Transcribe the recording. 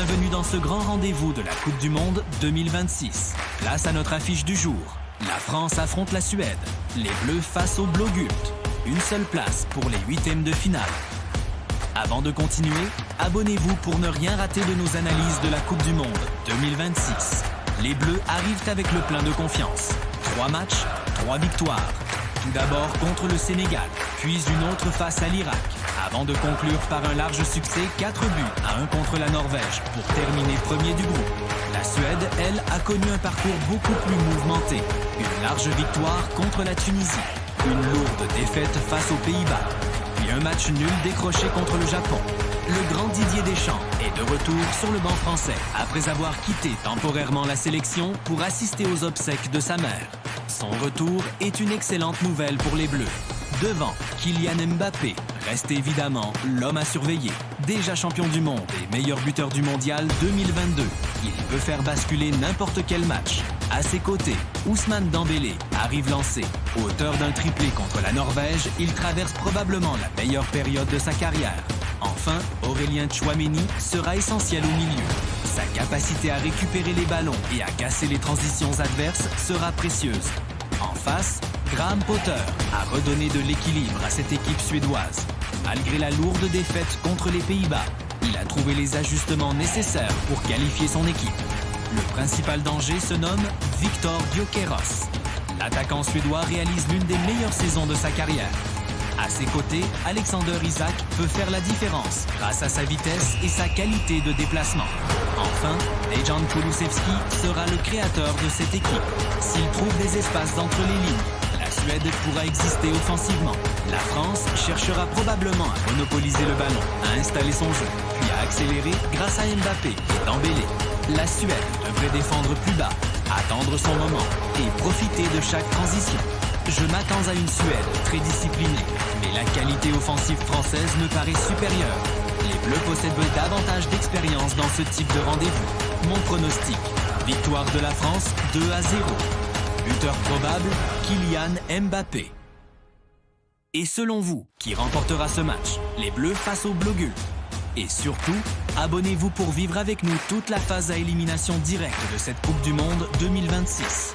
Bienvenue dans ce grand rendez-vous de la Coupe du Monde 2026. Place à notre affiche du jour. La France affronte la Suède. Les Bleus face aux Blågult. Une seule place pour les huitièmes de finale. Avant de continuer, abonnez-vous pour ne rien rater de nos analyses de la Coupe du Monde 2026. Les Bleus arrivent avec le plein de confiance. 3 matchs, 3 victoires. Tout d'abord contre le Sénégal, puis une autre face à l'Irak, avant de conclure par un large succès 4 buts à 1 contre la Norvège pour terminer premier du groupe. La Suède, elle, a connu un parcours beaucoup plus mouvementé. Une large victoire contre la Tunisie, une lourde défaite face aux Pays-Bas, puis un match nul décroché contre le Japon. Le grand Didier Deschamps est de retour sur le banc français après avoir quitté temporairement la sélection pour assister aux obsèques de sa mère. Son retour est une excellente nouvelle pour les Bleus. Devant, Kylian Mbappé reste évidemment l'homme à surveiller. Déjà champion du monde et meilleur buteur du mondial 2022, il peut faire basculer n'importe quel match. À ses côtés, Ousmane Dembélé arrive lancé. Auteur d'un triplé contre la Norvège, il traverse probablement la meilleure période de sa carrière. Enfin, Aurélien Tchouaméni sera essentiel au milieu. Sa capacité à récupérer les ballons et à casser les transitions adverses sera précieuse. En face, Graham Potter a redonné de l'équilibre à cette équipe suédoise. Malgré la lourde défaite contre les Pays-Bas, il a trouvé les ajustements nécessaires pour qualifier son équipe. Le principal danger se nomme Viktor Gyökeres. L'attaquant suédois réalise l'une des meilleures saisons de sa carrière. À ses côtés, Alexander Isak peut faire la différence grâce à sa vitesse et sa qualité de déplacement. Enfin, Dejan Kulusevski sera le créateur de cette équipe. S'il trouve des espaces entre les lignes, la Suède pourra exister offensivement. La France cherchera probablement à monopoliser le ballon, à installer son jeu, puis à accélérer grâce à Mbappé et Dembélé. La Suède devrait défendre plus bas, attendre son moment et profiter de chaque transition. Je m'attends à une Suède très disciplinée, mais la qualité offensive française me paraît supérieure. Les Bleus possèdent davantage d'expérience dans ce type de rendez-vous. Mon pronostic, victoire de la France 2-0. Buteur probable, Kylian Mbappé. Et selon vous, qui remportera ce match? Les Bleus face aux Blågult? Et surtout, abonnez-vous pour vivre avec nous toute la phase à élimination directe de cette Coupe du Monde 2026.